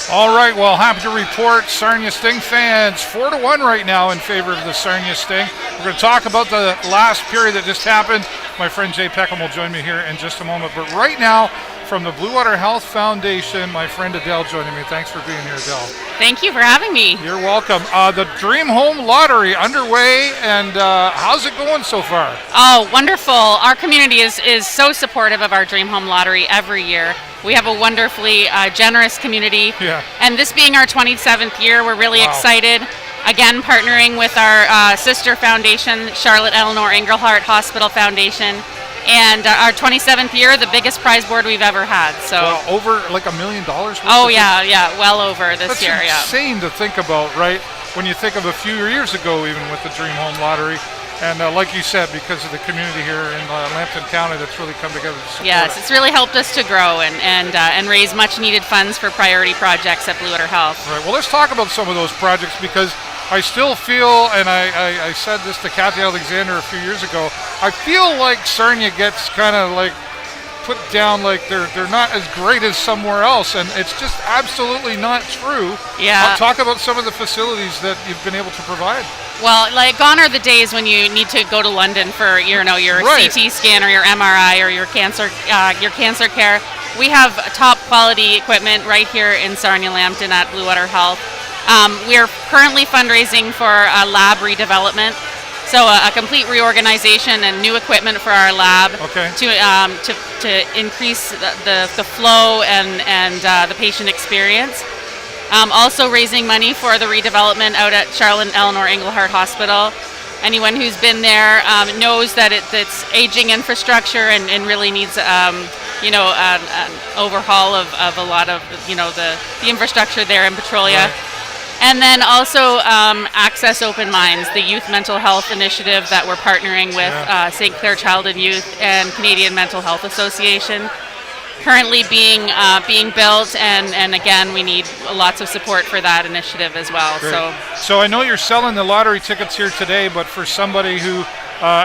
All right, well, happy to report Sarnia Sting fans 4-1 right now in favor of the Sarnia Sting. We're going to talk about the last period that just happened. My friend Jay Peckham will join me here in just a moment. But right now, from the Blue Water Health Foundation, my friend Adele joining me. Thanks for being here, Adele. Thank you for having me. You're welcome. The Dream Home Lottery underway, and how's it going so far? Oh, wonderful. Our community is so supportive of our Dream Home Lottery every year. We have a wonderfully generous community. Yeah. And this being our 27th year, we're really excited. Again, partnering with our sister foundation, Charlotte Eleanor Engelhart Hospital Foundation. And our 27th year, the biggest prize board we've ever had. So over like $1 million? Oh, yeah, well over this year. That's insane to think about, right? When you think of a few years ago, even with the Dream Home Lottery. And like you said, because of the community here in Lambton County, that's really come together to support Yes, it's really helped us to grow and raise much needed funds for priority projects at Blue Water Health. Right. Well, let's talk about some of those projects, because I still feel, and I said this to Kathy Alexander a few years ago, I feel like Sarnia gets kind of like put down like they're not as great as somewhere else, and it's just absolutely not true. Yeah. Talk about some of the facilities that you've been able to provide. Well, like gone are the days when you need to go to London for your Right. CT scan or your MRI or your cancer care. We have top quality equipment right here in Sarnia Lambton at Blue Water Health. We are currently fundraising for a lab redevelopment, so a complete reorganization and new equipment for our lab to increase the flow and the patient experience. Also raising money for the redevelopment out at Charlotte Eleanor Engelhart Hospital. Anyone who's been there knows that it's aging infrastructure and really needs an overhaul of a lot of the infrastructure there in Petrolia. Right. And then also Access Open Minds, the youth mental health initiative that we're partnering with St. Clair Child and Youth and Canadian Mental Health Association. Currently being built, and again, we need lots of support for that initiative as well. Great. So I know you're selling the lottery tickets here today, but for somebody who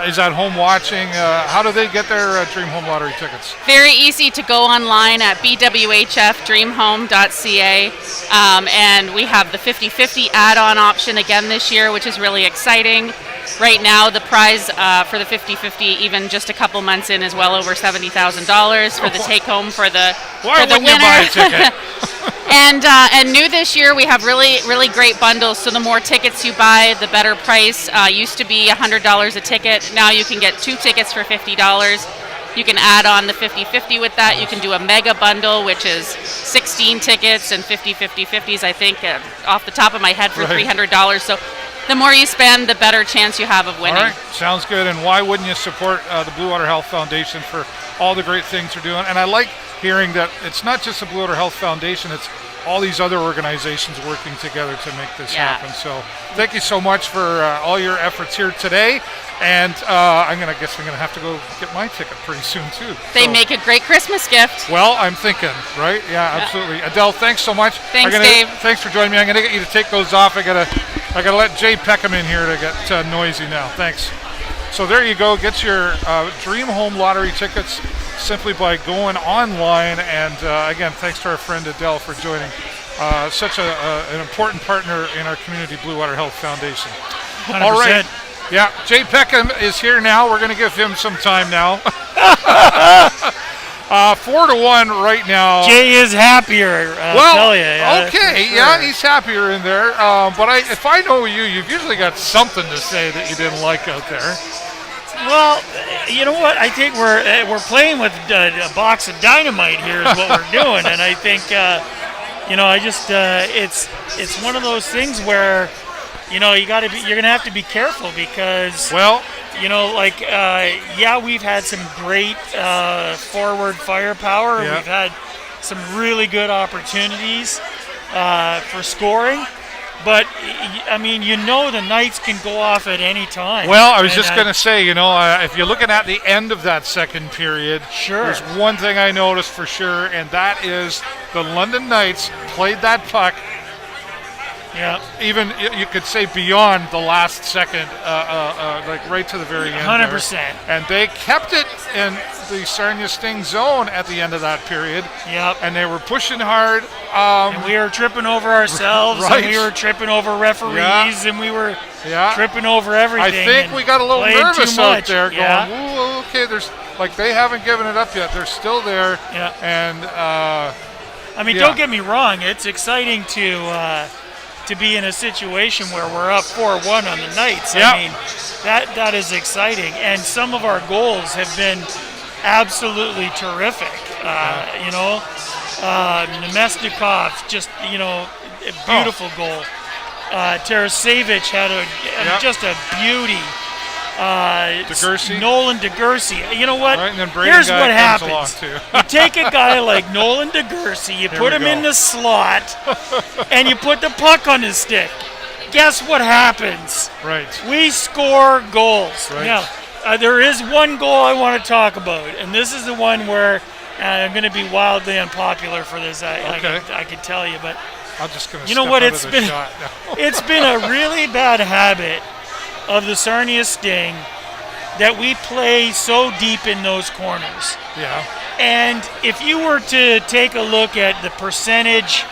is at home watching, how do they get their Dream Home Lottery tickets? Very easy to go online at bwhfdreamhome.ca, and we have the 50-50 add-on option again this year, which is really exciting. Right now, the prize for the 50-50, even just a couple months in, is well over $70,000 for the take-home for the winner. You buy a ticket? And new this year, we have really great bundles. So the more tickets you buy, the better price. Used to be $100 a ticket. Now you can get 2 tickets for $50. You can add on the 50-50 with that. You can do a mega bundle, which is 16 tickets and 50-50-50s, I think, off the top of my head, for $300. So the more you spend, the better chance you have of winning. All right, sounds good. And why wouldn't you support the Blue Water Health Foundation for all the great things they're doing? And I like hearing that it's not just the Blue Water Health Foundation, it's all these other organizations working together to make this happen. So thank you so much for all your efforts here today. And I'm going to have to go get my ticket pretty soon, too. They make a great Christmas gift. Well, I'm thinking, right? Yeah, absolutely. Adele, thanks so much. Thanks, Dave. Thanks for joining me. I'm going to get you to take those off. I gotta let Jay Peckham in here to get noisy now. Thanks. So there you go. Get your Dream Home Lottery tickets simply by going online. And again, thanks to our friend Adele for joining. Such an important partner in our community, Blue Water Health Foundation. 100%. All right. Yeah, Jay Peckham is here now. We're going to give him some time now. 4-1 right now. Jay is happier, I'll tell you. Yeah, okay, sure. yeah, he's happier in there. But if I know you, you've usually got something to say that you didn't like out there. Well, you know what? I think we're playing with a box of dynamite here is what we're doing, and I think it's one of those things where you're gonna have to be careful because we've had some great forward firepower. Yeah. We've had some really good opportunities for scoring. But, I mean, the Knights can go off at any time. Well, I was just going to say, if you're looking at the end of that second period, there's one thing I noticed for sure, and that is the London Knights played that puck. Yeah, even you could say beyond the last second, like right to the very end. 100%. And they kept it in the Sarnia Sting zone at the end of that period. Yep. And they were pushing hard. And we were tripping over ourselves, right. and we were tripping over referees, and we were Yeah. tripping over everything. I think and we got a little playing nervous too out much. there going, Yeah. ooh, okay, there's like they haven't given it up yet. They're still there. Yeah. And I mean, yeah. don't get me wrong. It's exciting to be in a situation where we're up 4-1 on the nights. Yep. I mean, that is exciting. And some of our goals have been absolutely terrific. You know, Nemesnikov, just, you know, a beautiful goal. Tarasevich had just a beauty. DeGursey. Nolan DeGursey. You know what? Right, and then Braden Here's guy what comes happens. along, too. You take a guy like Nolan DeGursey, you put we him go. in the slot, and you put the puck on his stick. Guess what happens? Right. We score goals. Right. Now, there is one goal I want to talk about, and this is the one where I'm going to be wildly unpopular for this. I can tell you, but I'm just going to you know step what? out It's of the been shot now. it's been a really bad habit of the Sarnia Sting that we play so deep in those corners. Yeah. And if you were to take a look at the percentage,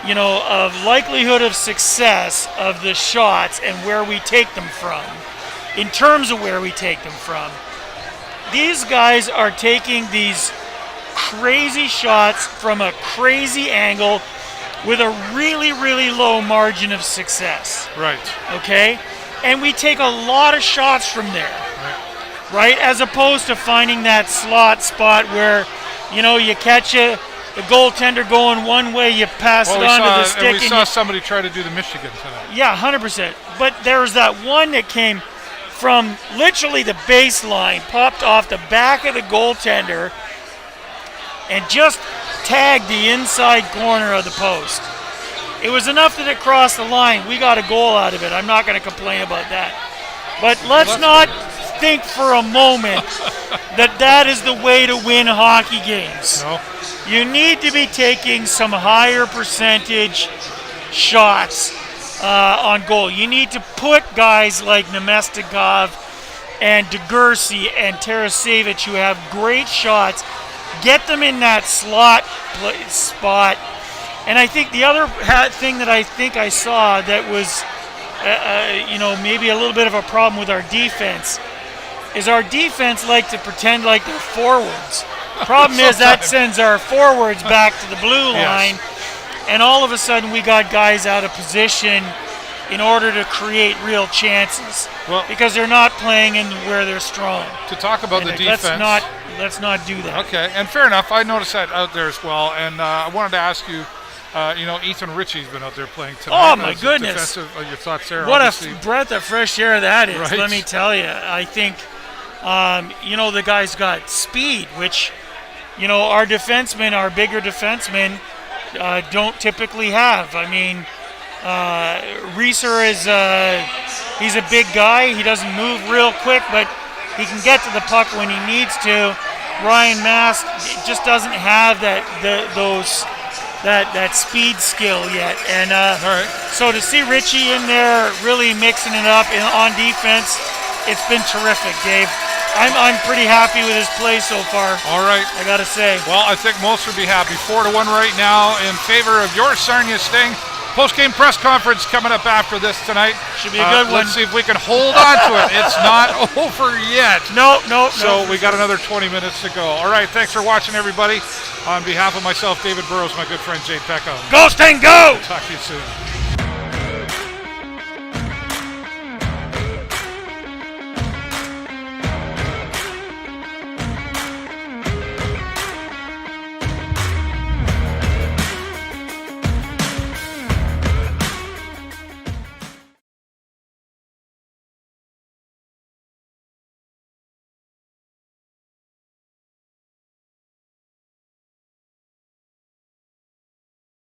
you know, of likelihood of success of the shots and where we take them from, in terms of where we take them from, these guys are taking these crazy shots from a crazy angle with a really, really low margin of success. Right. Okay? And we take a lot of shots from there. Right? As opposed to finding that slot spot where, you know, you catch the goaltender going one way, you pass it on to the stick. And we saw somebody try to do the Michigan tonight. Yeah, 100%. But there was that one that came from literally the baseline, popped off the back of the goaltender, and just tagged the inside corner of the post. It was enough that it crossed the line. We got a goal out of it. I'm not going to complain about that. But let's not think for a moment that is the way to win hockey games. No. You need to be taking some higher percentage shots on goal. You need to put guys like Nemesnikov and DeGursey and Tarasevich who have great shots, get them in that slot spot. And I think the other thing that I think I saw that was, you know, maybe a little bit of a problem with our defense is our defense like to pretend like they're forwards. Problem is that sends our forwards back to the blue line, and all of a sudden we got guys out of position in order to create real chances because they're not playing in where they're strong. To talk about the defense. Let's not do that. Okay, and fair enough. I noticed that out there as well, and I wanted to ask you, you know, Ethan Ritchie's been out there playing tonight. Oh, my goodness. Your thoughts there? What obviously. a breath of fresh air that is, Right. let me tell you. I think, you know, the guy's got speed, which, you know, our defensemen, our bigger defensemen, don't typically have. I mean, Reeser is, he's a big guy. He doesn't move real quick, but he can get to the puck when he needs to. Ryan Mast just doesn't have that speed skill yet. And so to see Richie in there really mixing it up on defense, it's been terrific, Dave. I'm pretty happy with his play so far. All right. I got to say. Well, I think most would be happy. 4-1 right now in favor of your Sarnia Sting. Post-game press conference coming up after this tonight. Should be a good one. Let's see if we can hold on to it. It's not over yet. No. So we got another 20 minutes to go. All right, thanks for watching, everybody. On behalf of myself, David Burrows, my good friend Jay Peckham. Go Sting, go! Talk to you soon.